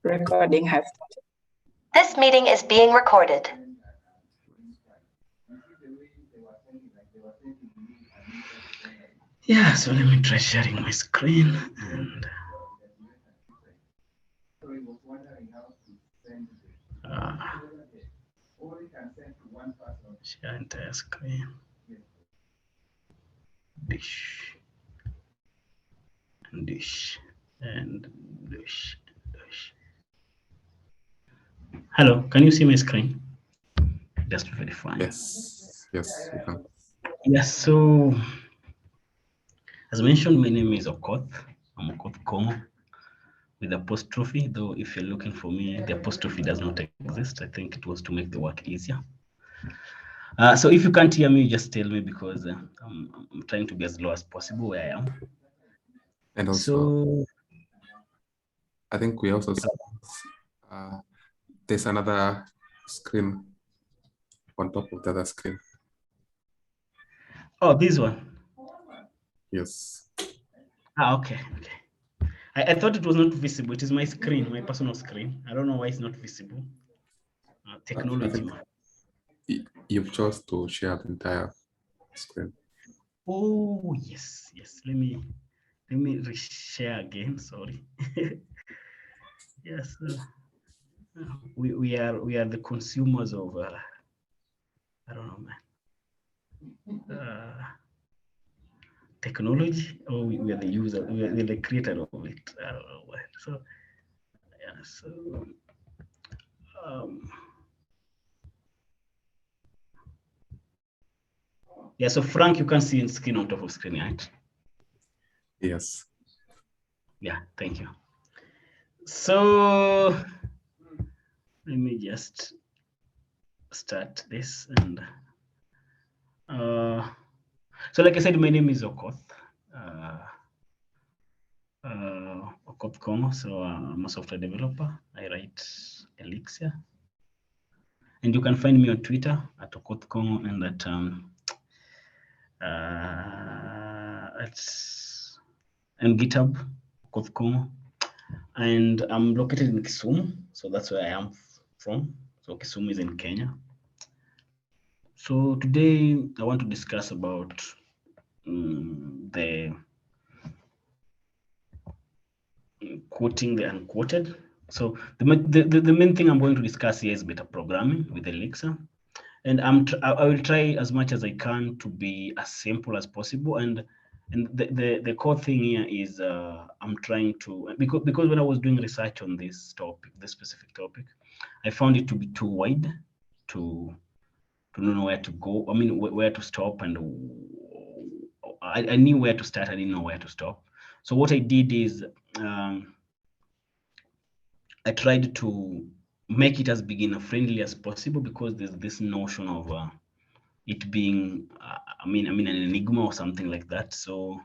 Recording has started. This meeting is being recorded. Yeah, so let me try sharing my screen and share entire screen. Dish and dish and dish. Hello, can you see my screen? Just to verify. Yes, you can. Yes, so as mentioned, my name is Okoth. I'm Okoth Kong'o with apostrophe, though if you're looking for me, the apostrophe does not exist. I think it was to make the work easier. So if you can't hear me, just tell me because I'm trying to be as low as possible where I am. And also, so, I think we also see there's another screen on top of the other screen. Oh, this one? Yes. Okay. I thought it was not visible. It is my screen, my personal screen. I don't know why it's not visible. Technology. You've chose to share the entire screen. Oh, yes. Let me reshare again. Sorry. Yes. We are the consumers of I don't know, man. Technology, or we are the user, we are the creator of it. I don't know what. So yeah, so Frank, you can see in screen on top of screen, right? Yes. Yeah, thank you. So let me just start this and so like I said, my name is Okoth. Okoth Kong'o. So I'm a software developer. I write Elixir. And you can find me on Twitter at Okoth Kong'o and and GitHub, Okoth Kong'o. And I'm located in Kisumu, so that's where I am from. So Kisumu is in Kenya. So today I want to discuss about the quoting the unquoted. So the main thing I'm going to discuss here is metaprogramming with Elixir. And I will try as much as I can to be as simple as possible. And the core thing here is I'm trying to, because when I was doing research on this topic, this specific topic, I found it to be too wide to know where to go. I mean, where to stop, and I knew where to start. I didn't know where to stop. So what I did is I tried to make it as beginner friendly as possible, because there's this notion of it being, I mean, an enigma or something like that. So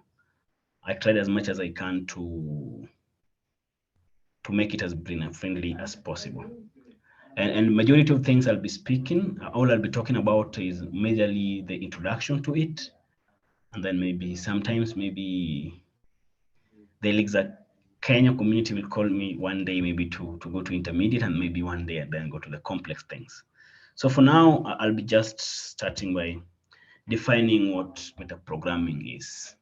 I tried as much as I can to make it as beginner friendly as possible. And majority of things I'll be speaking, all I'll be talking about is majorly the introduction to it, and then maybe sometimes maybe the Elixir Kenya community will call me one day maybe to go to intermediate, and maybe one day and then go to the complex things. So for now, I'll be just starting by defining what metaprogramming is.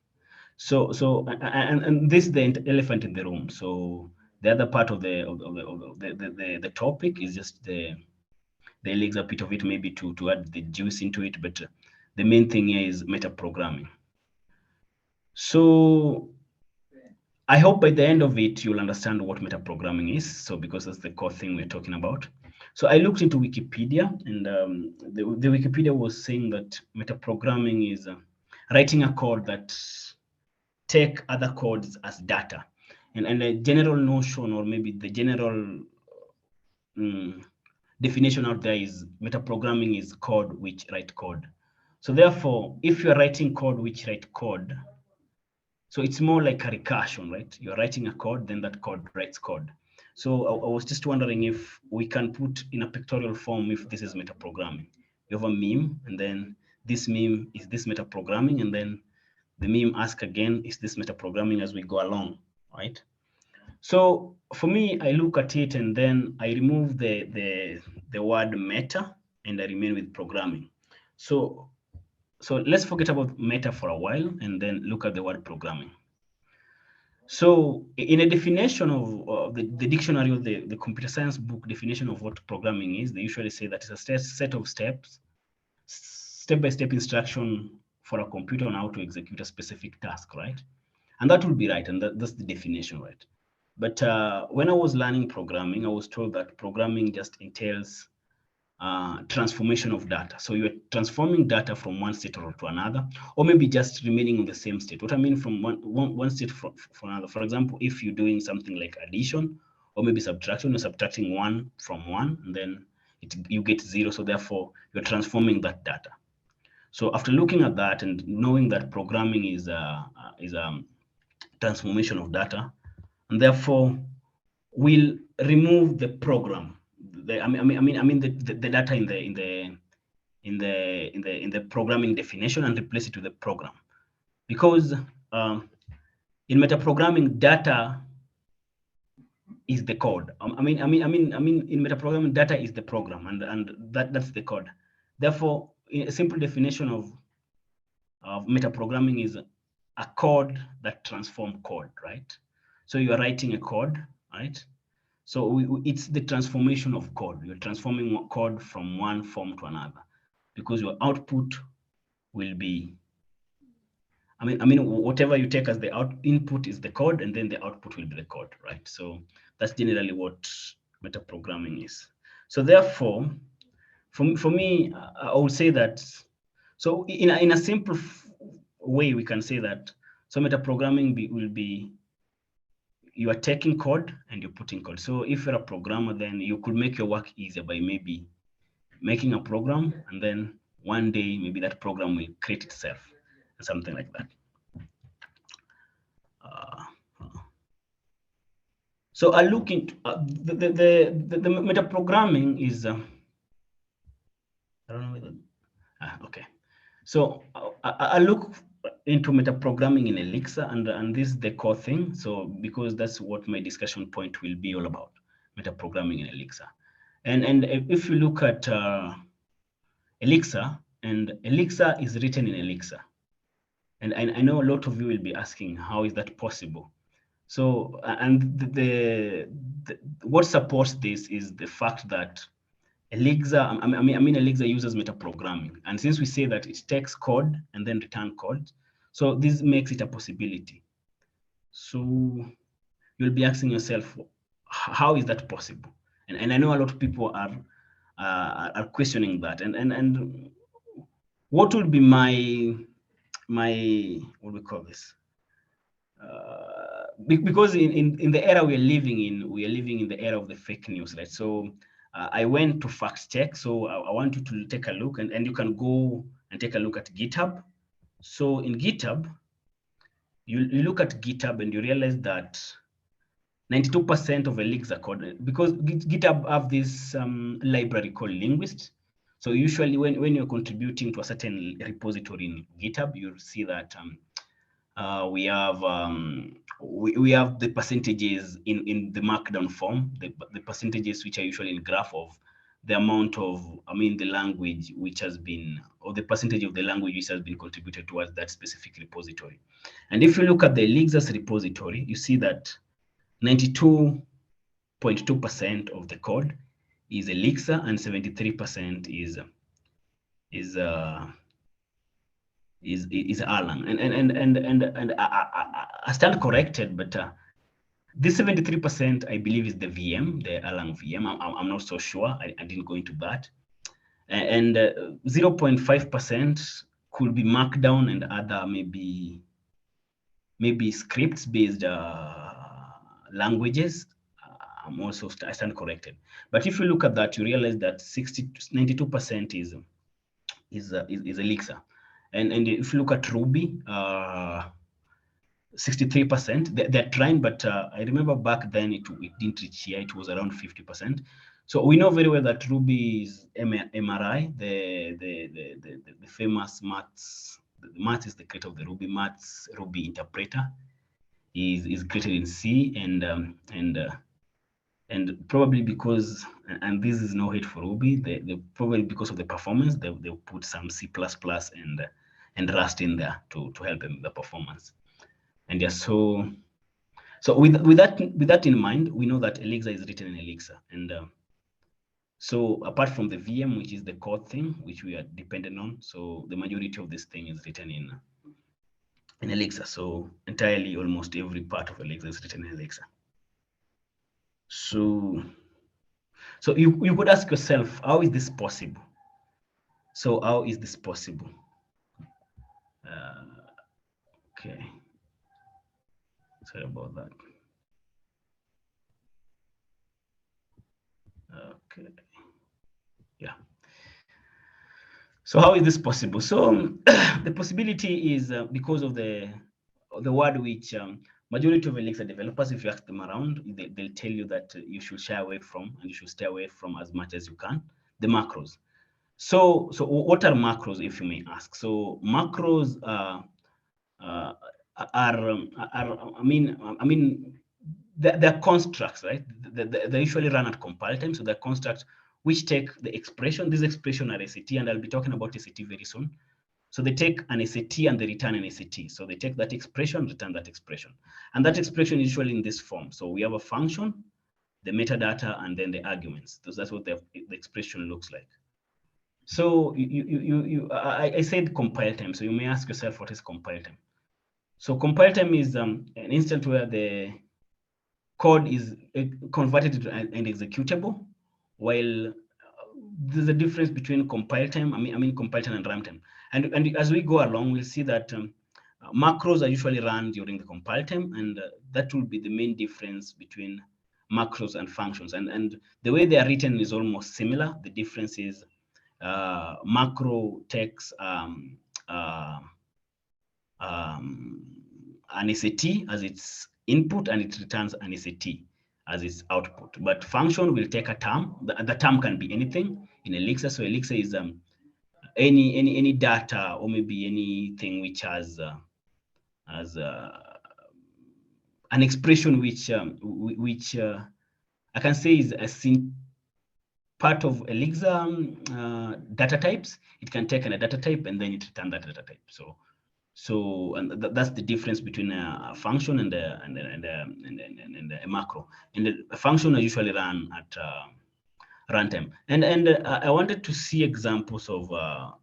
So and this is the elephant in the room. So the other part of the topic is just the Elixir bit of it, maybe to add the juice into it, but the main thing here is metaprogramming. So I hope by the end of it, you'll understand what metaprogramming is. So because that's the core thing we're talking about. So I looked into Wikipedia, and the Wikipedia was saying that metaprogramming is writing a code that take other codes as data. And the general notion, or maybe the general definition out there, is metaprogramming is code which write code. So therefore, if you're writing code which write code, so it's more like a recursion, right? You're writing a code, then that code writes code. So I was just wondering if we can put in a pictorial form if this is metaprogramming. You have a meme, and then this meme is this metaprogramming, and then the meme asks again, is this metaprogramming, as we go along, right? So for me, I look at it and then I remove the word meta and I remain with programming. So let's forget about meta for a while and then look at the word programming. So in a definition of the dictionary of the computer science book definition of what programming is, they usually say that it's a set of steps, step-by-step instruction for a computer on how to execute a specific task, right? And that would be right, and that's the definition, right? But when I was learning programming, I was told that programming just entails transformation of data. So you're transforming data from one state to another, or maybe just remaining in the same state. What I mean from one state for another. For example, if you're doing something like addition or maybe subtraction, you're subtracting 1 from 1, and then you get 0. So therefore, you're transforming that data. So after looking at that and knowing that programming is a transformation of data, and therefore we'll remove the program. The data in the programming definition and replace it with the program, because in metaprogramming, data is the code. In metaprogramming, data is the program, and that's the code. Therefore, a simple definition of metaprogramming is a code that transforms code, right? So you are writing a code, right? So it's the transformation of code. You're transforming code from one form to another, because your output will be, whatever you take as the input is the code, and then the output will be the code, right? So that's generally what metaprogramming is. So therefore, for me, I would say that, so in a simple way, we can say that, so metaprogramming will be, you are taking code and you're putting code. So if you're a programmer, then you could make your work easier by maybe making a program, and then one day maybe that program will create itself, something like that. So I look into the metaprogramming is I don't know whether okay. So I look into metaprogramming in Elixir, and this is the core thing. So because that's what my discussion point will be all about, metaprogramming in Elixir. And if you look at Elixir, and Elixir is written in Elixir, and I know a lot of you will be asking, how is that possible? So and what supports this is the fact that Elixir, Elixir uses metaprogramming, and since we say that it takes code and then return code, so this makes it a possibility. So you'll be asking yourself, how is that possible? And I know a lot of people are questioning that. And what would be my what do we call this? Because in the era we are living in the era of the fake news, right? So I went to fact check. So I want you to take a look, and you can go and take a look at GitHub. So in GitHub, you look at GitHub and you realize that 92% of Elixir code, because GitHub have this library called Linguist. So usually when you're contributing to a certain repository in GitHub, you'll see that we have the percentages in the markdown form, the percentages which are usually in graph of the amount of, the language which has been, or the percentage of the language which has been contributed towards that specific repository. And if you look at the Elixir repository, you see that 92.2% of the code is Elixir, and 73% is Erlang. And I stand corrected, but this 73% I believe is the VM, the Erlang VM. I'm not so sure. I didn't go into that. And 0.5% could be Markdown and other maybe scripts based languages. I stand corrected. But if you look at that, you realize that 92% is Elixir. And if you look at Ruby, 63%. They're trying, but I remember back then it didn't reach here. It was around 50%. So we know very well that Ruby is MRI, the famous maths. Maths is the creator of the Ruby maths Ruby interpreter. is created in C, and probably because, and this is no hate for Ruby, they probably because of the performance, they put some C++ and Rust in there to help them with the performance. And yeah, so with that in mind, we know that Elixir is written in Elixir, and so apart from the VM, which is the core thing which we are dependent on, so the majority of this thing is written in Elixir. So entirely, almost every part of Elixir is written in Elixir. So you could ask yourself, how is this possible? So how is this possible? Okay, sorry about that. Okay, yeah. So how is this possible? So the possibility is because of the word which majority of Elixir developers, if you ask them around, they'll tell you that you should shy away from, and you should stay away from as much as you can, the macros. So what are macros, if you may ask? So macros are I mean they're constructs, right? They usually run at compile time, so they're constructs which take the expression. This expression are SAT, and I'll be talking about SAT very soon. So they take an SAT and they return an SAT. So they take that expression, return that expression. And that expression is usually in this form. So we have a function, the metadata, and then the arguments. So that's what the expression looks like. So I said compile time. So you may ask yourself, what is compile time? So compile time is an instant where the code is converted to an executable, while there's a difference between compile time, I mean compile time and runtime. And as we go along, we'll see that macros are usually run during the compile time, and that will be the main difference between macros and functions. And the way they are written is almost similar. The difference is macro takes an SAT as its input, and it returns an SAT as its output. But function will take a term. The term can be anything in Elixir. So Elixir is any data, or maybe anything which has an expression which I can say is a part of Elixir data types. It can take a data type and then it return that data type. So and that's the difference between a function and a macro. And the function are usually run at runtime. And I wanted to see examples of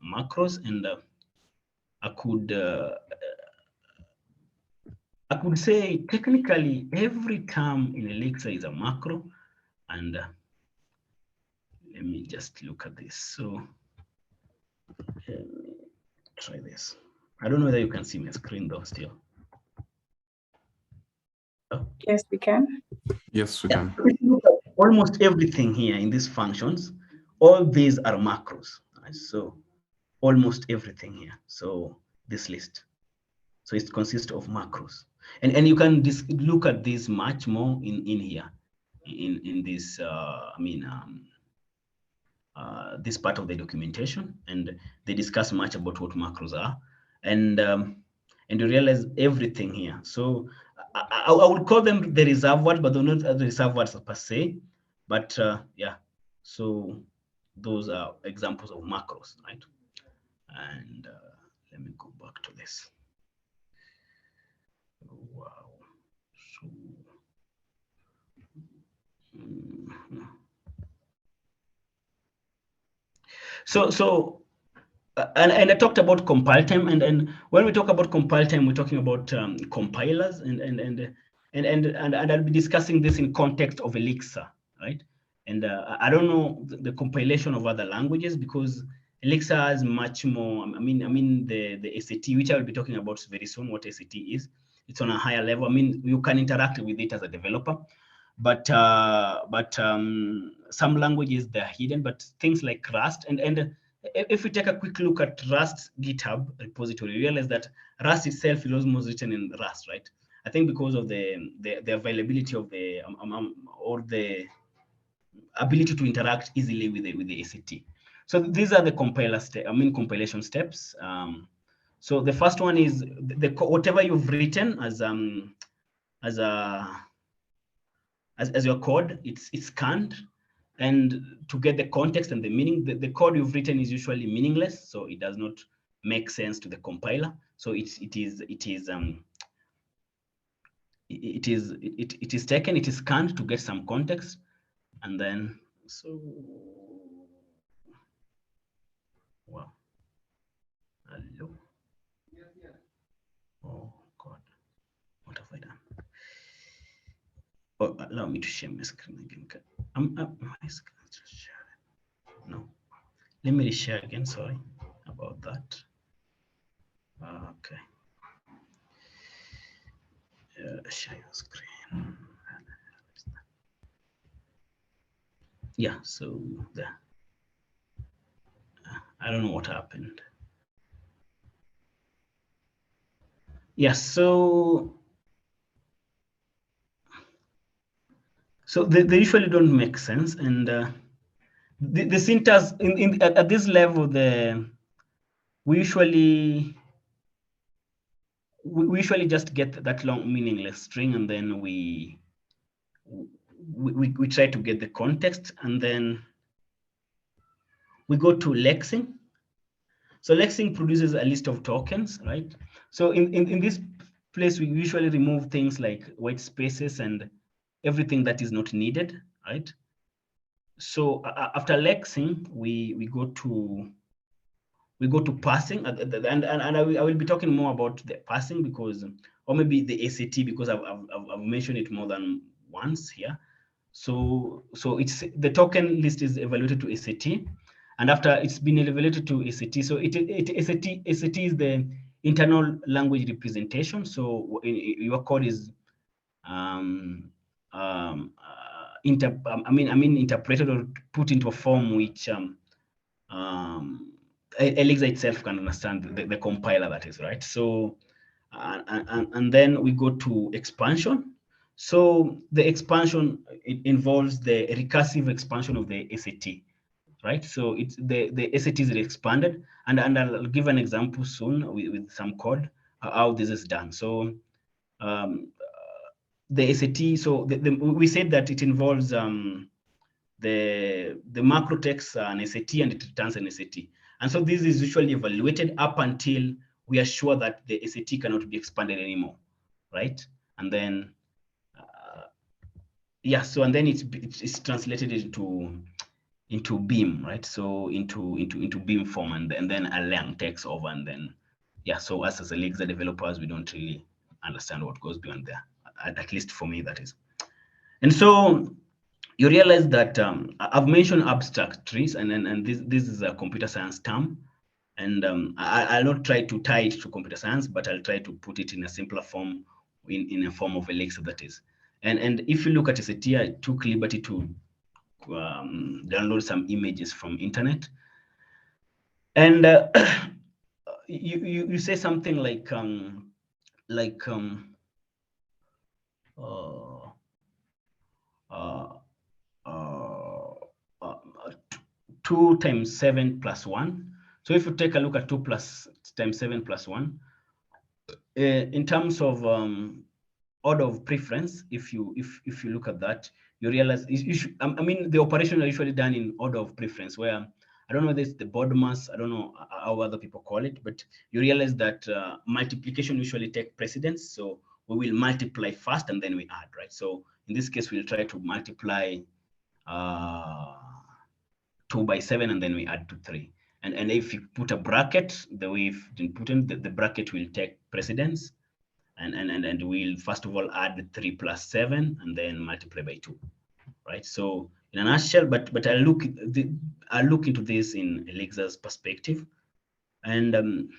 macros, and I could say technically every term in Elixir is a macro. And let me just look at this. So let me try this. I don't know whether you can see my screen though still. Oh. Yes, we can. Yes, we can. Almost everything here in these functions, all these are macros. Right? So almost everything here. So this list. So it consists of macros. And you can look at this much more in here, in this, this part of the documentation, and they discuss much about what macros are, and you realize everything here. So I would call them the reserve word, but they're not the reserve words per se. But yeah, so those are examples of macros, right? And let me go back to this. Wow. So and I talked about compile time, and when we talk about compile time, we're talking about compilers, and I'll be discussing this in context of Elixir, right? And I don't know the compilation of other languages, because Elixir has much more. I mean the SAT, which I'll be talking about very soon. What SAT is, it's on a higher level. I mean, you can interact with it as a developer, but some languages, they're hidden. But things like Rust, and if we take a quick look at Rust GitHub repository, you realize that Rust itself is almost written in Rust, right? I think because of the availability of the or the ability to interact easily with the SAT. So these are the compilation steps. So the first one is whatever you've written as as your code. It's scanned, and to get the context and the meaning, the code you've written is usually meaningless, so it does not make sense to the compiler. So it is taken, it is scanned to get some context, and then wow. Hello. Oh God, what have I done? Oh, allow me to share my screen again. My screen just shared. No, let me reshare again. Sorry about that. Okay. Share your screen. Yeah, so there. I don't know what happened. Yes, so they usually don't make sense, and the syntax at this level, we usually just get that long meaningless string, and then we try to get the context, and then we go to lexing. So lexing produces a list of tokens, right? So in this place, we usually remove things like white spaces and everything that is not needed, right? So after lexing, we go to parsing, and I will be talking more about the parsing, because, or maybe the ACT, because I've mentioned it more than once here. So it's the token list is evaluated to ACT, and after it's been evaluated to ACT, so ACT is the internal language representation. So your code is interpreted or put into a form which Elixir itself can understand, the compiler, that is, right? So and then we go to expansion. So the expansion, it involves the recursive expansion of the ACT, right? So it's the ACT is expanded, and I'll give an example soon with some code how this is done. So the ACT, so we said that it involves the macro takes an ACT and it returns an ACT. And so this is usually evaluated up until we are sure that the ACT cannot be expanded anymore, right? And then, yeah, so and then it's translated into Beam, right? So into Beam form, and then a lang takes over, and then, yeah, so us as Elixir developers, we don't really understand what goes beyond there, at least for me, that is. And so you realize that I've mentioned abstract trees, and this is a computer science term, and I'll not try to tie it to computer science, but I'll try to put it in a simpler form, in a form of Elixir, that is. And if you look at ACT, I took liberty to download some images from internet, and you say something like 2 times 7 plus 1. So if you take a look at 2 times 7 plus 1, in terms of order of preference, if you look at that, you realize the operations are usually done in order of preference, where I don't know this the BODMAS, I don't know how other people call it, but you realize that multiplication usually take precedence. So we will multiply first and then we add, right? So in this case, we'll try to multiply 2 by 7 and then we add to 3. And if you put a bracket, the way you've been put in, the bracket will take precedence, and we'll first of all add 3 plus 7 and then multiply by 2, right? So in a nutshell, but I'll look into this in Elixir's perspective, and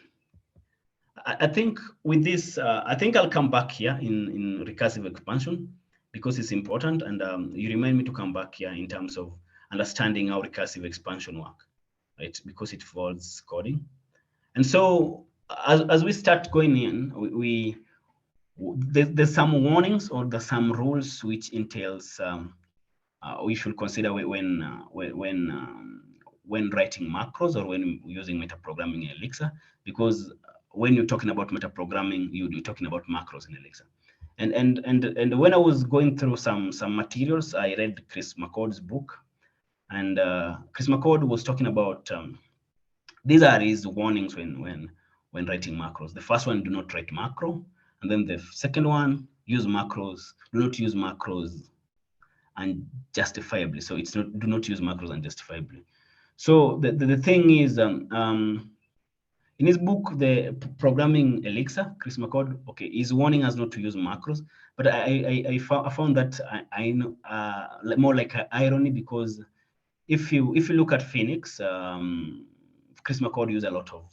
I think with this, I think I'll come back here in recursive expansion, because it's important, and you remind me to come back here in terms of understanding how recursive expansion work, right? Because it involves coding. And so as we start going in, there's some warnings, or there's some rules which entails we should consider when writing macros, or when using metaprogramming in Elixir, because when you're talking about metaprogramming, you're talking about macros in Elixir. And when I was going through some materials, I read Chris McCord's book, and Chris McCord was talking about these are his warnings when writing macros. The first one, do not write macro, and then the second one, use macros. Do not use macros unjustifiably. So it's not, do not use macros unjustifiably. So the thing is, in his book, the Programming Elixir, Chris McCord, okay, is warning us not to use macros, but I found that I know more like an irony, because if you look at Phoenix, Chris McCord used a lot of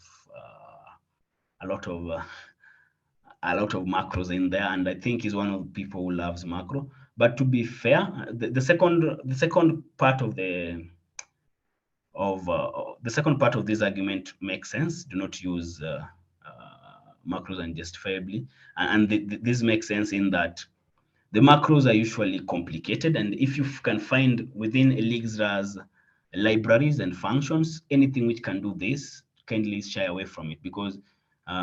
macros in there, and I think he's one of the people who loves macro. But to be fair, the second part of this argument makes sense. Do not use macros unjustifiably, and this makes sense in that the macros are usually complicated, and if you can find within Elixir's libraries and functions anything which can do this, kindly shy away from it, because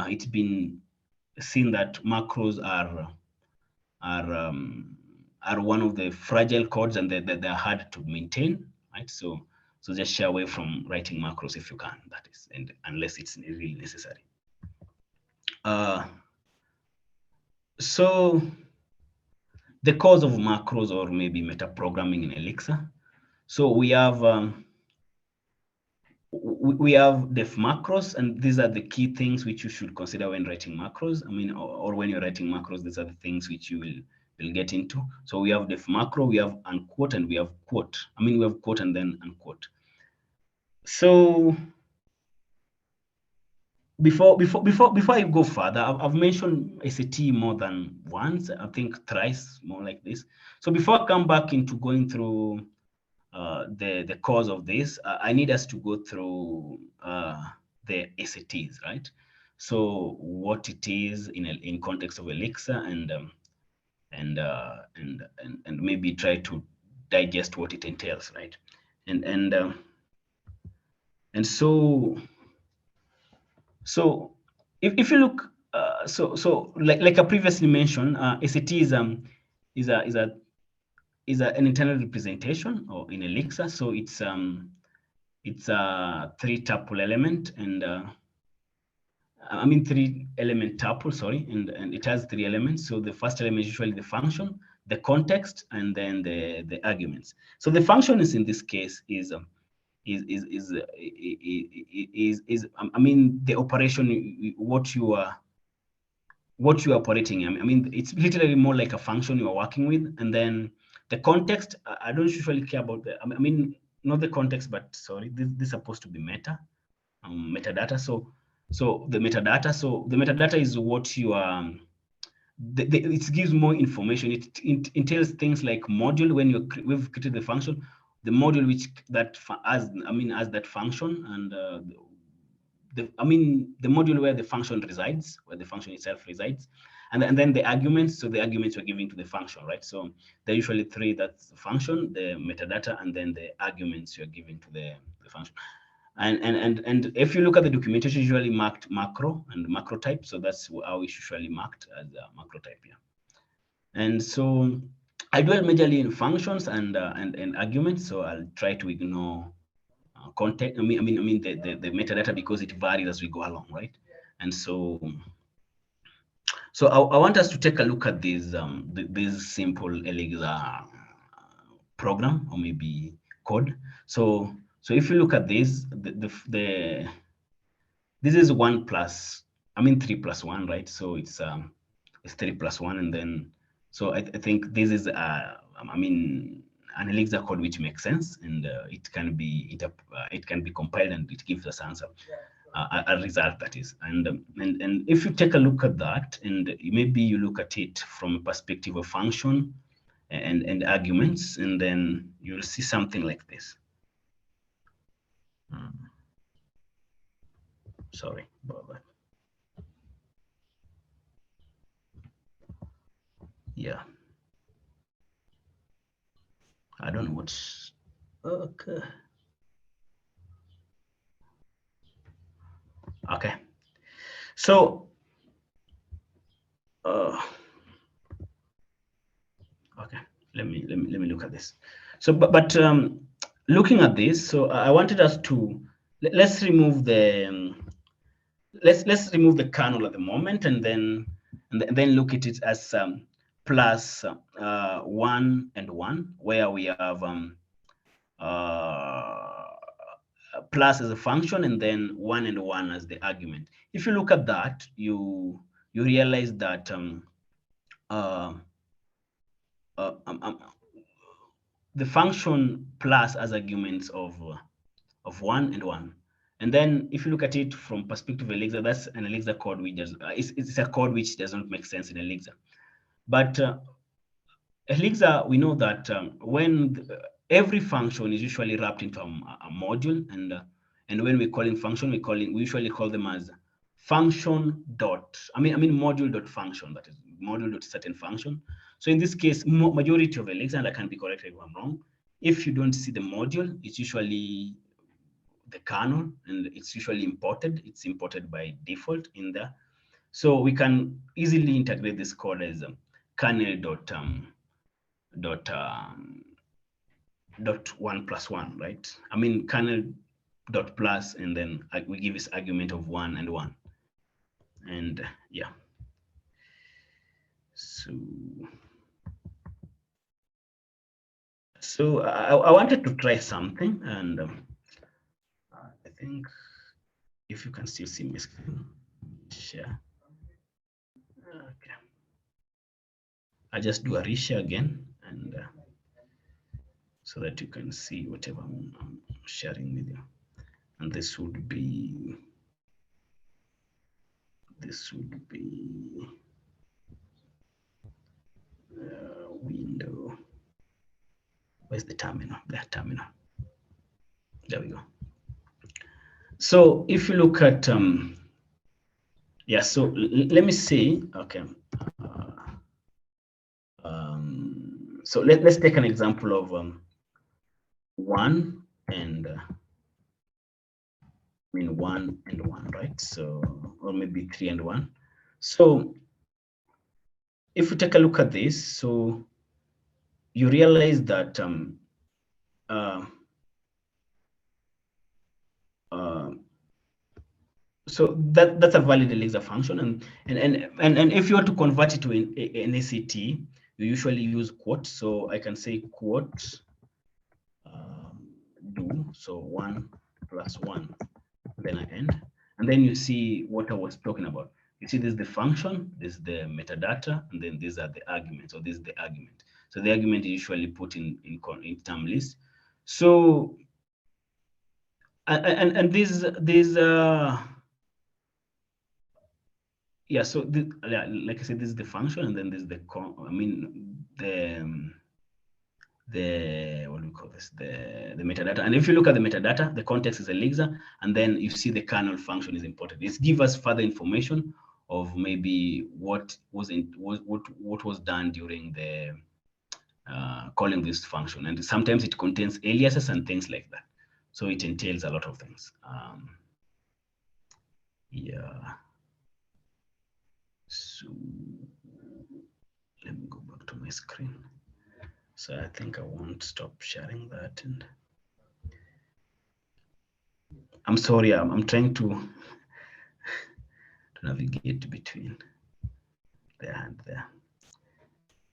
it's been seen that macros are one of the fragile codes, and they're hard to maintain, right? So just shy away from writing macros if you can, that is, and unless it's really necessary. So the cause of macros, or maybe metaprogramming in Elixir. So we have def macros, and these are the key things which you should consider when writing macros. I mean, or when you're writing macros, these are the things which you will get into. So we have def macro, we have unquote, and we have quote. I mean, we have quote and then unquote. So before I go further, I've mentioned SAT more than once, I think thrice, more like this. So before I come back into going through the cause of this, I need us to go through the SATs, right? So what it is in context of Elixir, and maybe try to digest what it entails, right? And so if you look, so like I previously mentioned, SAT is an internal representation, or in Elixir. So it's a 3-tuple element, and I mean 3-element tuple, sorry, and it has 3 elements. So the first element is usually the function, the context, and then the arguments. So the function is, in this case, is I mean, the operation, what you are operating. I mean, it's literally more like a function you are working with, and then the context. I don't usually care about the. I mean, not the context, but sorry, this is supposed to be metadata. So the metadata. So the metadata is what you are. It gives more information. It entails things like module. When we've created the function, the module as that function, and the module where the function resides, where the function itself resides, and then the arguments. So the arguments you're giving to the function, right? So there are usually 3. That's the function, the metadata, and then the arguments you're giving to the function. And if you look at the documentation, usually marked macro and macro type. So that's how it's usually marked as a macro type, yeah. And so I dwell majorly in functions and arguments. So I'll try to ignore context. I mean the metadata, because it varies as we go along, right? And so I want us to take a look at this simple Elixir program, or maybe code. So if you look at this, this is 1 plus, 3 plus 1, right? So it's 3 plus 1, and then so I think this is an Elixir code which makes sense, and it can be compiled, and it gives us answer, a result, that is. And if you take a look at that, and maybe you look at it from a perspective of function and arguments, and then you'll see something like this. Sorry about that. Yeah. I don't know what's okay. Okay. So Okay, let me look at this. So, but looking at this, so I wanted us to let's remove the let's remove the kernel at the moment, and then look at it as plus 1 and 1, where we have plus as a function and then 1 and 1 as the argument. If you look at that, you realize that the function plus as arguments of 1 and 1. And then if you look at it from perspective of Elixir, that's an Elixir code which does, it's a code which doesn't make sense in Elixir. But Elixir, we know that when every function is usually wrapped into a module, and when we're calling function, we usually call them as function dot, module dot function, that is module dot certain function. So in this case, majority of Elixir, and I can be corrected if I'm wrong, if you don't see the module, it's usually the kernel, and it's usually imported. It's imported by default in there. So we can easily integrate this code as kernel dot 1 plus 1, right? Kernel dot plus, and then we give this argument of 1 and 1. And yeah. So I wanted to try something, and I think if you can still see my screen, share. Okay. I just do a reshare again, and so that you can see whatever I'm sharing with you. And this would be window. Where's the terminal? That terminal. There we go. So if you look at yeah, so let me see. Okay. So let's take an example of 1 and 1 and 1, right? So, or maybe 3 and 1. So if we take a look at this, so you realize that so that's a valid Elixir function, and if you want to convert it to an ACT, you usually use quote. So I can say quote do, so 1 plus 1, then I end, and then you see what I was talking about. You see, this is the function, this is the metadata, and then these are the arguments. So this is the argument. So the argument is usually put in term list. So and these yeah, so like I said, this is the function, and then this is the what do we call this, the metadata. And if you look at the metadata, the context is Elixir, and then you see the kernel function is imported. This gives us further information of maybe what was done during the calling this function, and sometimes it contains aliases and things like that. So it entails a lot of things. Yeah. So let me go back to my screen. So I think I won't stop sharing that. And I'm sorry, I'm trying to navigate between there and there.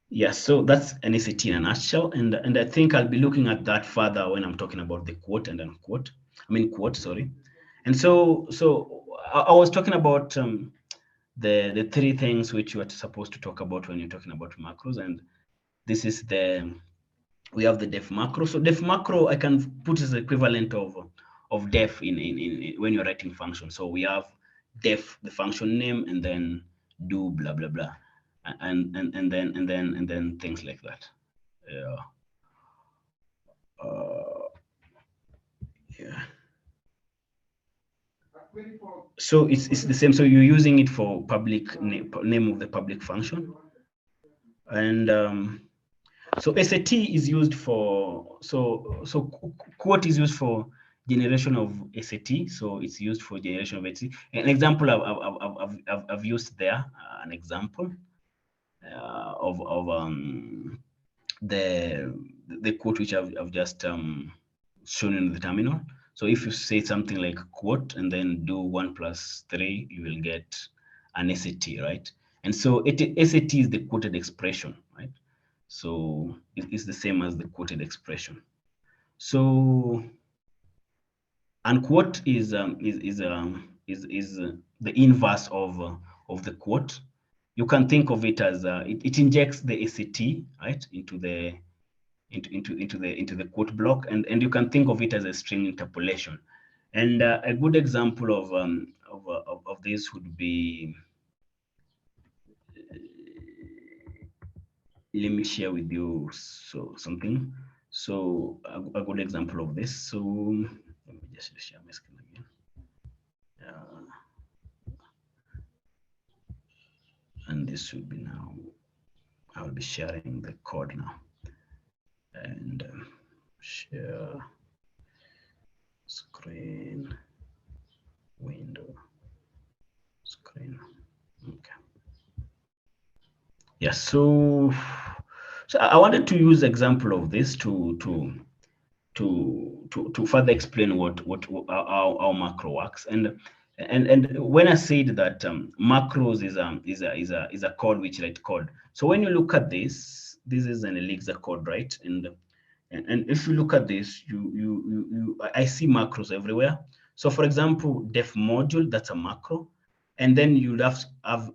Yeah, so that's an ACT in a nutshell, and I think I'll be looking at that further when I'm talking about the quote and unquote. Quote, sorry. And so I was talking about the three things which you are supposed to talk about when you're talking about macros, and this is we have the def macro. So def macro, I can put as equivalent of def in when you're writing function. So we have def, the function name, and then do blah blah blah, and then things like that. Yeah. Yeah. So it's the same. So you're using it for public name of the public function, and so SAT is used for quote is used for generation of SAT. So it's used for generation of SAT. An example I've used there, an example of the quote which I've just shown in the terminal. So if you say something like quote and then do 1 + 3, you will get an SAT, right? And so SAT is the quoted expression, right? So it's the same as the quoted expression. So unquote is the inverse of the quote. You can think of it as it injects the SAT, right, into the quote block, and you can think of it as a string interpolation. And a good example of this would be, let me share with you something. So a good example of this. So let me just share my screen again. And this should be now. I will be sharing the code now. And share screen, window, screen. Okay. Yes. So I wanted to use example of this to further explain how macro works. And when I said that macros is a code which write code. So when you look at this is an Elixir code, right? And if you look at this, I see macros everywhere. So for example, def module, that's a macro. And then you'd have to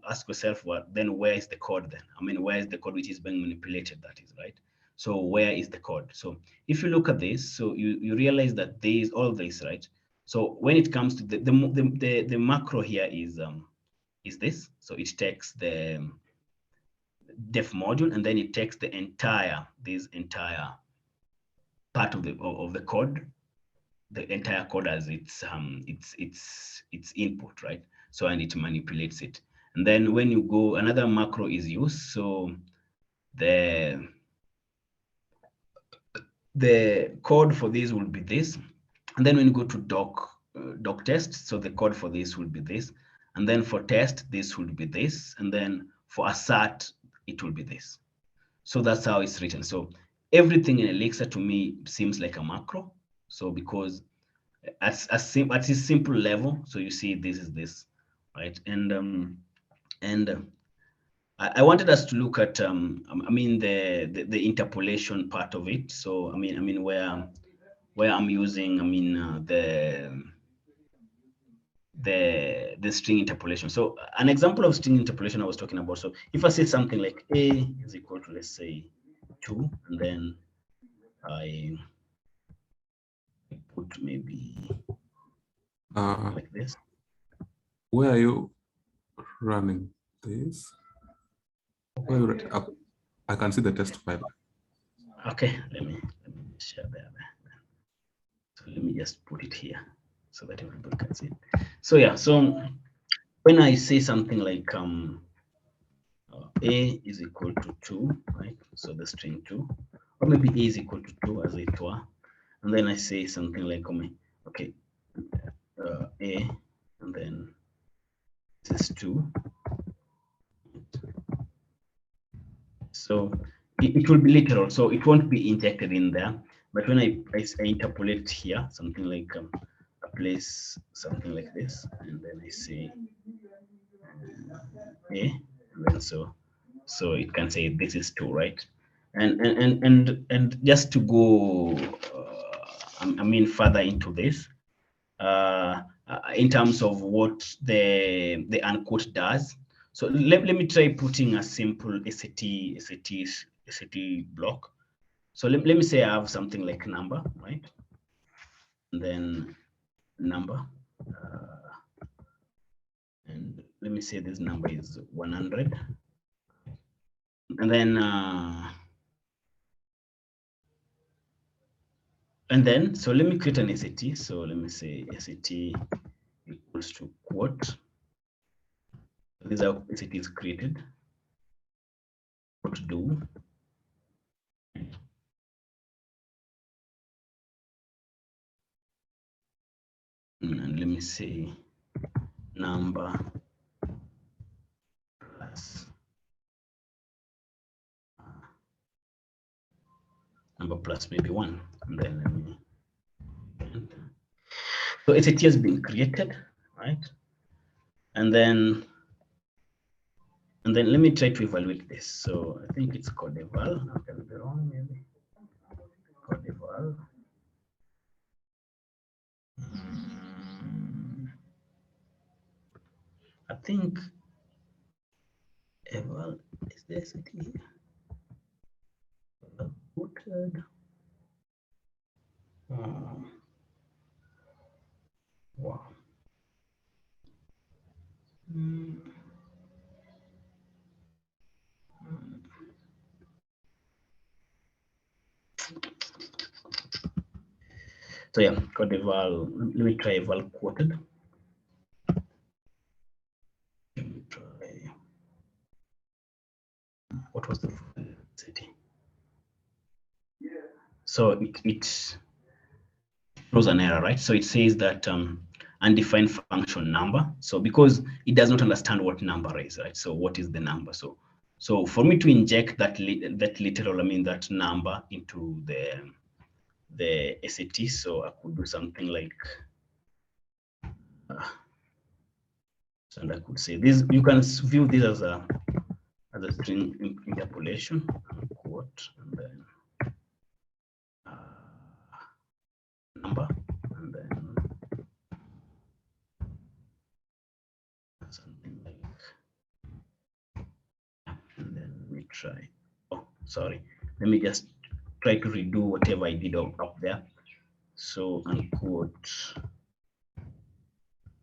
ask yourself, well, then where is the code then? I mean, where is the code which is being manipulated, that is, right? So where is the code? So if you look at this, so you realize that there is all this, right? So when it comes to the macro here is this. So it takes the def module, and then it takes the entire part of the code, the entire code as its input, right? So and it manipulates it. And then when you go, another macro is used. So the code for this will be this. And then when you go to doc test, so the code for this will be this. And then for test, this will be this. And then for assert, it will be this. So that's how it's written. So everything in Elixir to me seems like a macro. So because at a simple level, so you see this is this, right? And I wanted us to look at I mean the interpolation part of it. So I mean where I'm using the string interpolation. So an example of string interpolation I was talking about. So if I say something like a is equal to, let's say, 2, and then I put maybe like this. Where are you running this? I can see the test file. Okay, let me share there. So let me just put it here so that everybody can see it. So yeah, so when I say something like a is equal to 2, right? So the string 2, or maybe a is equal to 2 as it were, and then I say something like okay, a, and then this is 2. So it will be literal, so it won't be injected in there. But when I interpolate here, something like a place something like this, and then I say a, and then so it can say this is 2, right? And just to go I mean further into this, in terms of what the unquote does. So let me try putting a simple SAT block. So let me say I have something like number, right? And then number, and let me say this number is 100. And then so let me create an SAT. So let me say SAT equals to quote. This is how SAT is created. What to do? And let me say number plus number plus maybe 1, and then let me. So SAT has been created, right? And then let me try to evaluate this. So I think it's called eval. I can be wrong, maybe. Called eval. I think eval is the SAT here. Quoted. Wow. So yeah, code eval. Let me try eval quoted. Let me try. What was the city? So it throws an error, right? So it says that undefined function number. So because it does not understand what number is, right? So what is the number? So for me to inject that literal, I mean that number into the SAT, so I could do something like, and I could say this. You can view this as a string interpolation, quote, and then number, and then something like, and then we try. Oh, sorry. Let me just try to redo whatever I did up there. So unquote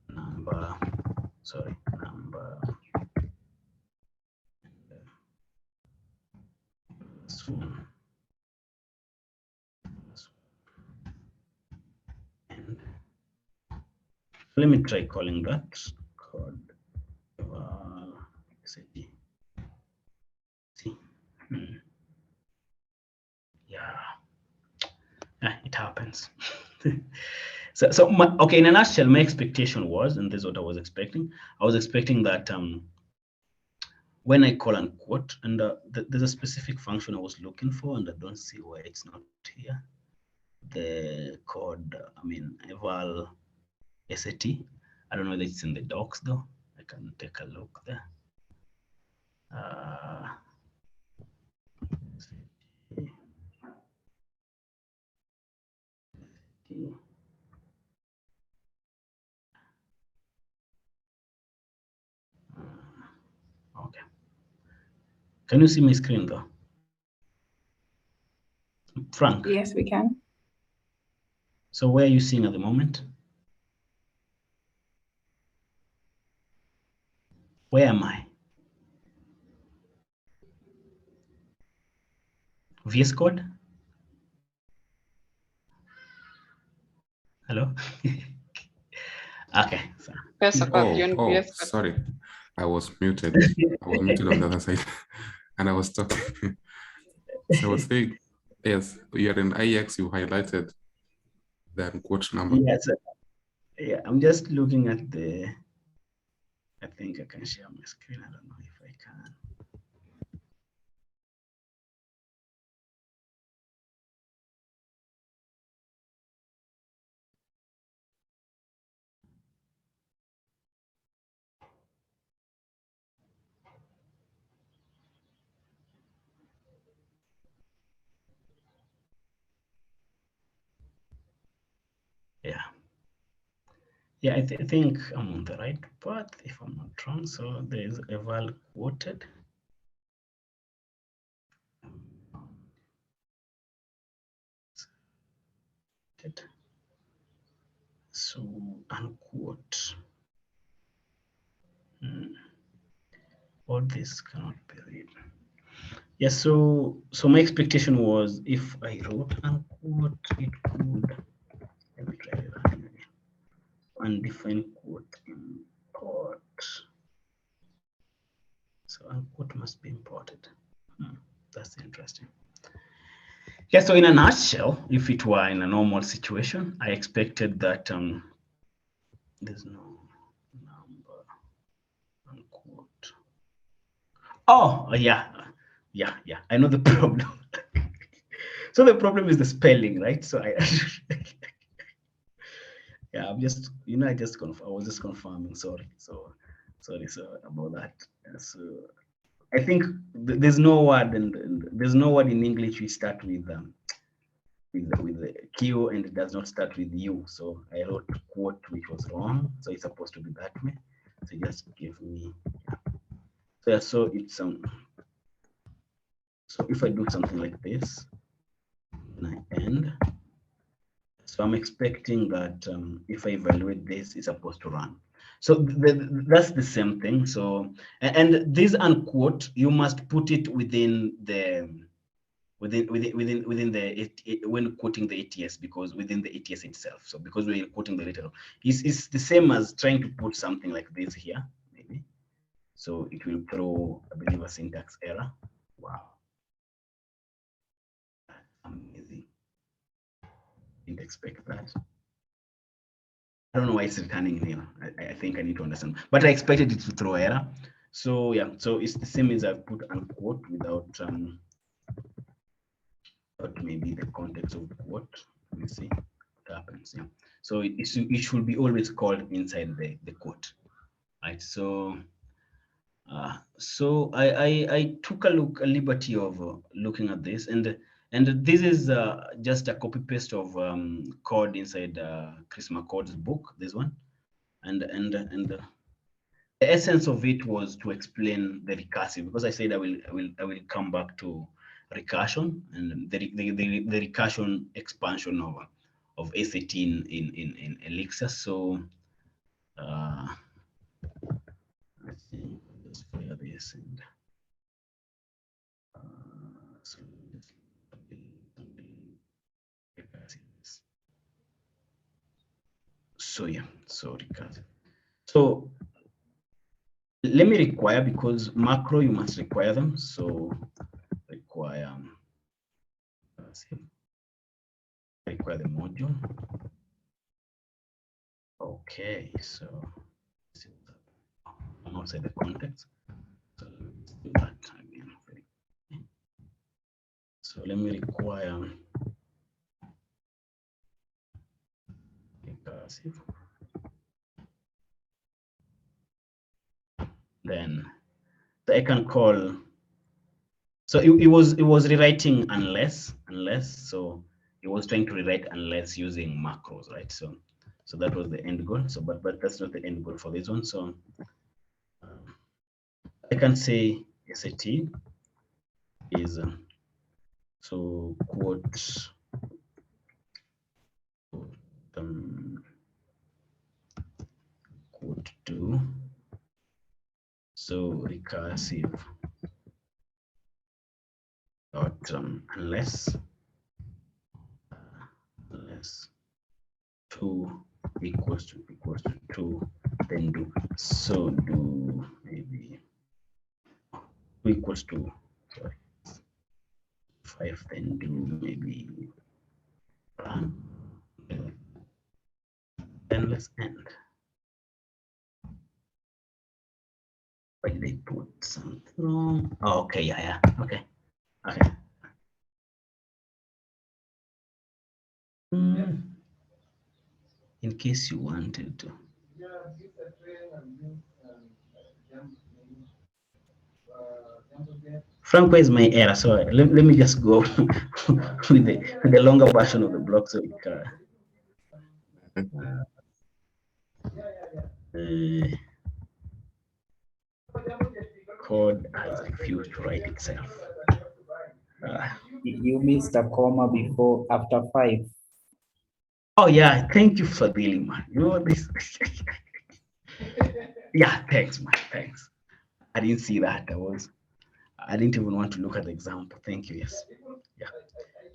number, sorry, number. This one. And let me try calling that code. See. Yeah, it happens. So okay, in a nutshell, my expectation was, and this is what I was expecting. I was expecting that when I call unquote, and there's a specific function I was looking for, and I don't see why it's not here. The code, I mean, eval SAT. I don't know that it's in the docs though. I can take a look there. Okay. Can you see my screen though? Frank? Yes, we can. So where are you seeing at the moment? Where am I? VS Code? Hello? Okay. Sorry. I was muted. I was muted on the other side. And I was talking. So I was saying, yes, you're in IEX, you highlighted the unquote number. Yes. Yeah, I'm just looking at the, I think I can share my screen. I don't know if I can. Yeah. Yeah, I think I'm on the right path if I'm not wrong. So there's eval quoted. So unquote. All this cannot be read. Yes, so my expectation was if I wrote unquote, it could, let me try that again. Undefined quote import. So unquote must be imported. That's interesting. Yeah, so in a nutshell, if it were in a normal situation, I expected that there's no number, unquote. Oh, yeah. I know the problem. So the problem is the spelling, right? So I yeah, I'm just, I was just confirming. Sorry. So sorry, sir, about that. So I think there's no word, and there's no word in English which start with the Q and it does not start with U. So I wrote quote, which was wrong. So it's supposed to be that way. So just give me. So yeah, so it's so if I do something like this, and I end. So I'm expecting that if I evaluate this, it's supposed to run. So that's the same thing. So and this unquote, you must put it within the when quoting the ATS, because within the ATS itself. So because we're quoting the literal, it's the same as trying to put something like this here, maybe. So it will throw, I believe, a syntax error. Wow, amazing. Didn't expect that. I don't know why it's returning here. I think I need to understand, but I expected it to throw error. So yeah, so it's the same as I put unquote without maybe the context of the quote. Let me see what happens. Yeah, so it should be always called inside the quote, right? So so I took a liberty of looking at this, and this is just a copy paste of code inside Chris McCord's book, this one, and the essence of it was to explain the recursive, because I said I will come back to recursion and the recursion expansion of SAT in Elixir. So let's see, let's clear this and so so yeah, so recursive. So let me require, because macro you must require them. So require the module. Okay, so I'm outside the context. So let's do that again. So let me require recursive. Then I can call. So it was rewriting unless. So it was trying to rewrite unless using macros, right? So that was the end goal. So but that's not the end goal for this one. So I can say SAT is so quote quote 2. So recursive dot unless 2 equals to 2, then do maybe 2 equals to 5, then do maybe run, then let's end. Why did they put something wrong? Oh, okay, yeah, okay. In case you wanted to. Frank, where is my error? So let me just go with the longer version of the block. So code has refused to write itself. You missed a comma after 5. Oh yeah, thank you for dealing, man. You know this. Yeah, thanks, man. Thanks. I didn't see that. I didn't even want to look at the example. Thank you. Yes. Yeah.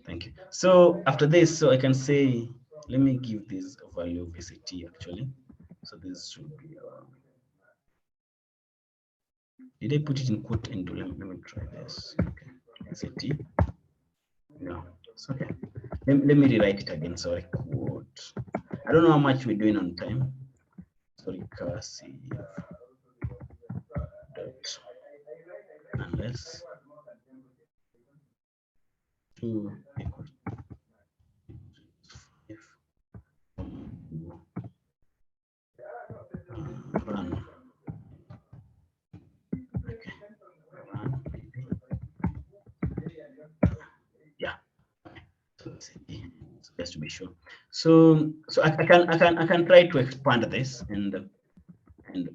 Thank you. So after this, so I can say, let me give this a value of SAT actually. So this should be. Did I put it in quote and do? Let me try this. Okay. SAT. No, it's okay. Let me rewrite it again. Sorry, quote. I don't know how much we're doing on time. Sorry, recursive dot unless 2 equals 5. Run. Okay. Run. Yeah. So just to be sure. So I can try to expand this and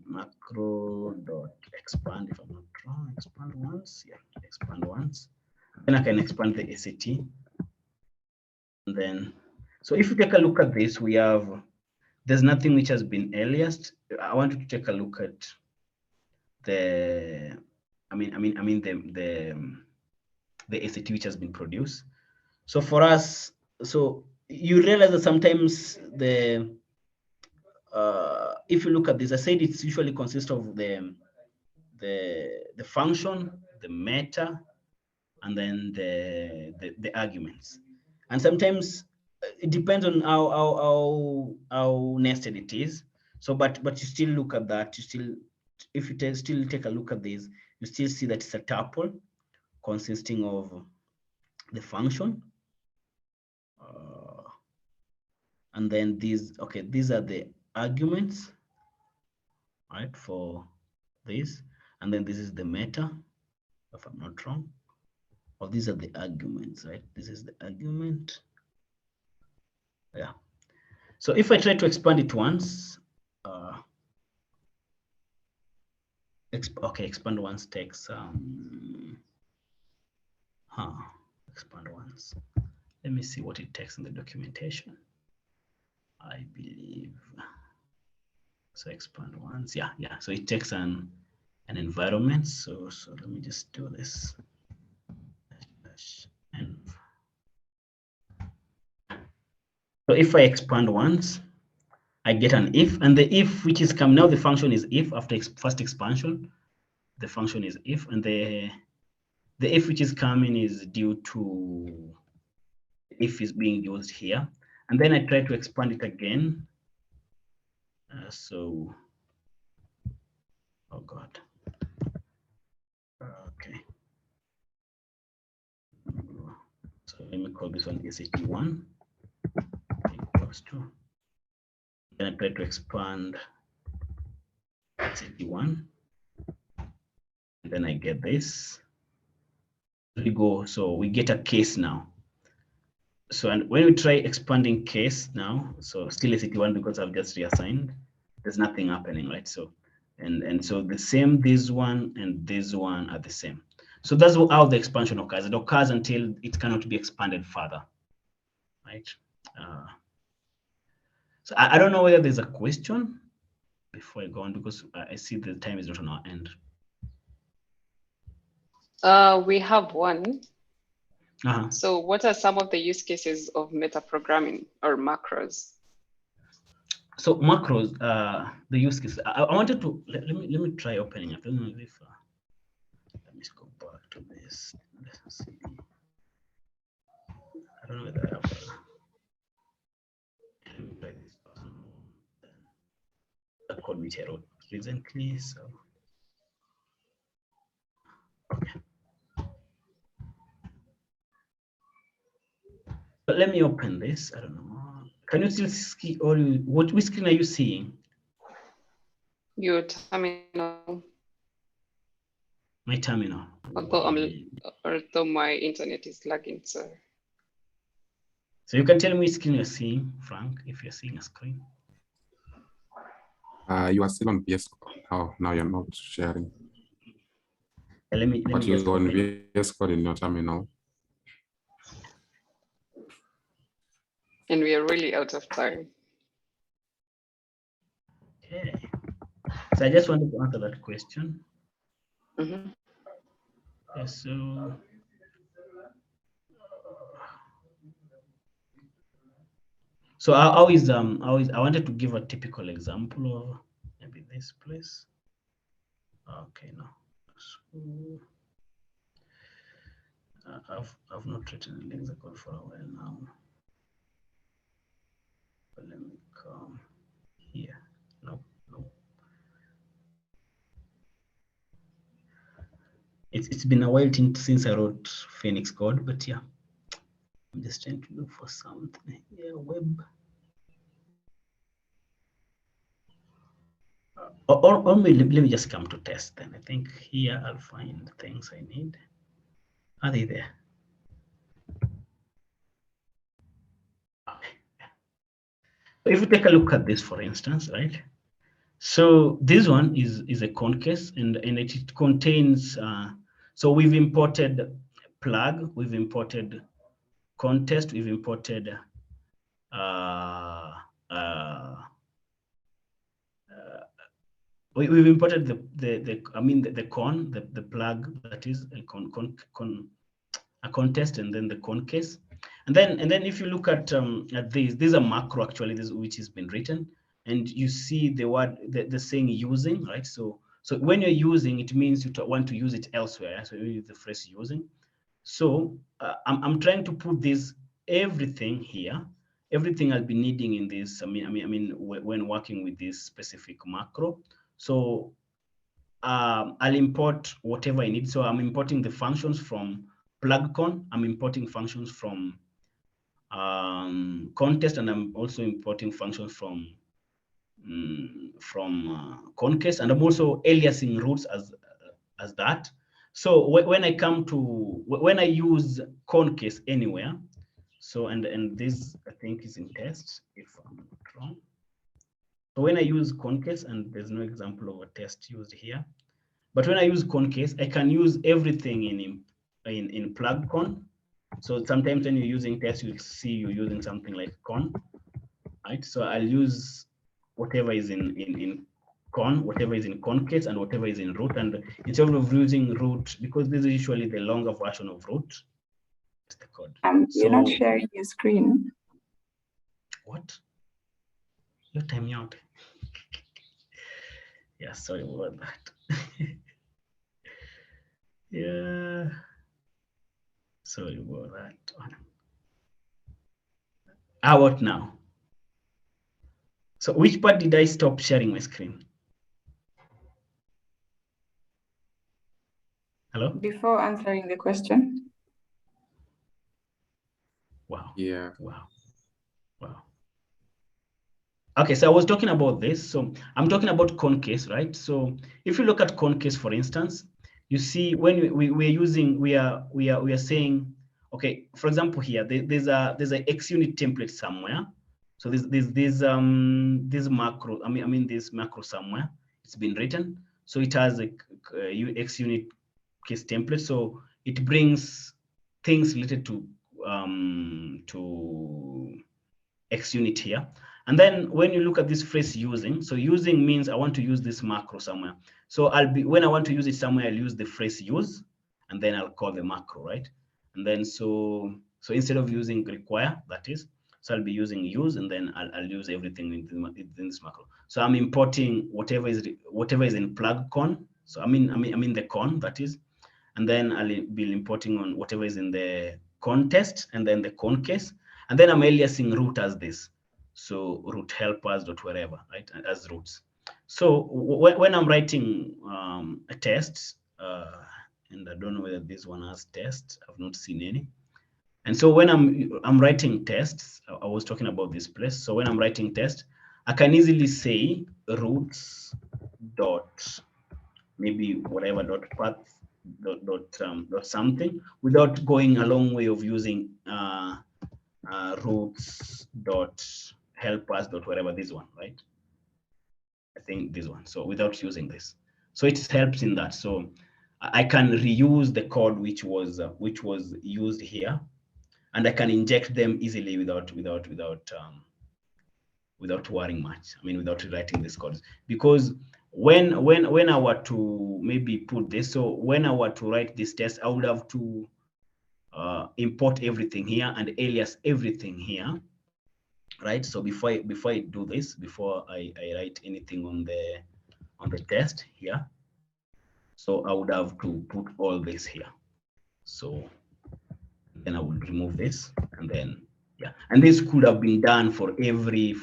macro dot expand, if I'm not wrong, expand once. Yeah, expand once. Then I can expand the ACT. And then, so if you take a look at this, we have, there's nothing which has been aliased. I want you to take a look at the, the ACT which has been produced. So for us, so you realize that sometimes the, if you look at this, I said it's usually consists of the function, the meta, and then the arguments. And sometimes it depends on how nested it is. So, but you still look at that. You still, if you still take a look at this, you still see that it's a tuple consisting of the function, and then these. Okay, these are the arguments, right, for this, and then this is the meta, if I'm not wrong. Or these are the arguments, right? This is the argument. Yeah. So if I try to expand it once, okay, expand once takes expand once. Let me see what it takes in the documentation. I believe so. Expand once, yeah. So it takes an environment. So let me just do this. So if I expand once, I get an if, and the if which is come now, the function is if after first expansion, the function is if, and the if which is coming is due to if is being used here. And then I try to expand it again. So, oh God. Okay. So let me call this one ACT1 equals to. Then I try to expand ACT1. And then I get this. We go, so we get a case now. So, and when we try expanding case now, so still ACT1 because I've just reassigned, there's nothing happening, right? So, and so the same, this one and this one are the same. So that's how the expansion occurs. It occurs until it cannot be expanded further, right? So I don't know whether there's a question before I go on, because I see the time is not on our end. We have one. So what are some of the use cases of metaprogramming or macros? So macros, the use case. I wanted to let me try opening up. I don't know if let me go back to this. Let's see. I don't know whether I have. Let me try this the code which I wrote recently. So okay. But let me open this. I don't know. Can you still see, or which screen are you seeing? Your terminal. My terminal. Although my internet is lagging, so. So you can tell me which screen you're seeing, Frank, if you're seeing a screen. You are still on VS Code. Oh, now you're not sharing. Let me you're on VS Code in your terminal. And we are really out of time. Okay. So I just wanted to answer that question. Mm-hmm. Okay, so how is I wanted to give a typical example of maybe this place. Okay, no. So I've not written a lexicon for a while now. But let me come here. No. It's been a while since I wrote Phoenix code, but yeah. I'm just trying to look for something here. Web. Or maybe let me just come to test then. I think here I'll find things I need. Are they there? Okay. So if you take a look at this, for instance, right? So this one is a concase, and it contains. So we've imported plug, we've imported contest, we've imported we've imported the con, the plug, that is a contest, and then the concase, and then if you look at these are macro actually, which has been written, and you see the word the saying using, right? So when you're using, it means you want to use it elsewhere. So you use the phrase using. So I'm trying to put this everything here, everything I'll be needing in this. I mean, when working with this specific macro. So I'll import whatever I need. So I'm importing the functions from plugcon. I'm importing functions from contest, and I'm also importing functions from concase, and I'm also aliasing roots as that. So when I use concase anywhere, so and this I think is in test if I'm not wrong. So when I use concase, and there's no example of a test used here, but when I use concase, I can use everything in plugcon. So sometimes when you're using test, you'll see you're using something like con, right? So I'll use whatever is in con, whatever is in concase, and whatever is in root. And instead of using root, because this is usually the longer version of root, it's the code. You're not sharing your screen. What? You're timing out. Yeah, sorry about that. Yeah. Sorry about that. How about now? So which part did I stop sharing my screen? Hello? Before answering the question. Wow. Yeah. Wow. Wow. Okay, so I was talking about this. So I'm talking about concase, right? So if you look at concase, for instance, you see when we are saying, okay, for example, here there's a XUnit template somewhere. So this macro, I mean this macro somewhere, it's been written. So it has a XUnit case template. So it brings things related to XUnit here. And then when you look at this phrase using, so using means I want to use this macro somewhere. So when I want to use it somewhere, I'll use the phrase use, and then I'll call the macro, right? And then so instead of using require, that is, so I'll be using use, and then I'll use everything in this macro. So I'm importing whatever is in plugcon. So I mean the con, that is, and then I'll be importing on whatever is in the contest, and then the concase, and then I'm aliasing root as this. So root helpers dot wherever, right, as roots. So when I'm writing a test, and I don't know whether this one has tests, I've not seen any. And so when I'm writing tests, I was talking about this place. So when I'm writing test, I can easily say roots dot maybe whatever dot path dot something, without going a long way of using roots dot helpers dot whatever, this one, right? I think this one. So without using this, so it helps in that. So I can reuse the code which was used here, and I can inject them easily without worrying much. I mean, without rewriting this code, because when I were to maybe put this, so when I were to write this test, I would have to import everything here and alias everything here, right? So before I do this, before I write anything on the test here, so I would have to put all this here. So then I would remove this, and then yeah, and this could have been done for every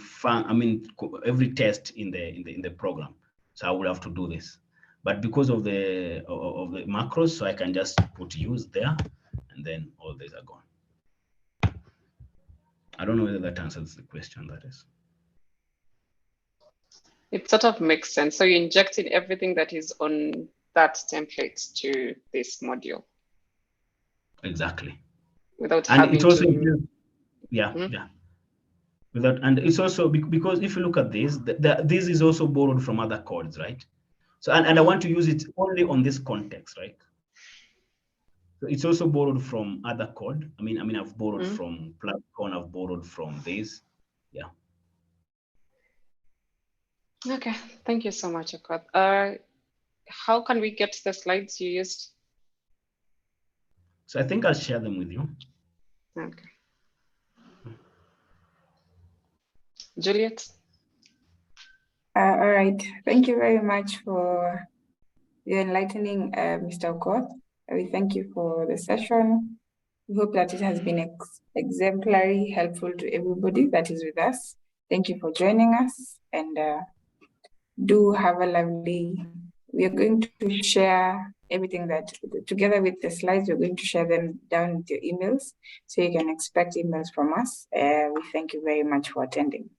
every test in the program. So I would have to do this, but because of the macros, so I can just put use there, and then all these are gone. I don't know whether that answers the question, that is. It sort of makes sense. So you injected everything that is on that template to this module. Exactly. Without and having it's also to... yeah. Without, and it's also because if you look at this, this is also borrowed from other codes, right? So and I want to use it only on this context, right? So it's also borrowed from other code. I mean I've borrowed from Platform, I've borrowed from this. Yeah. Okay, thank you so much, Okoth. How can we get the slides you used? So I think I'll share them with you. Okay. Juliet? All right. Thank you very much for the enlightening, Mr. Okoth. We thank you for the session. We hope that it has been exemplary, helpful to everybody that is with us. Thank you for joining us, and do have a lovely... We are going to share everything that, together with the slides, we're going to share them down with your emails, so you can expect emails from us. We thank you very much for attending.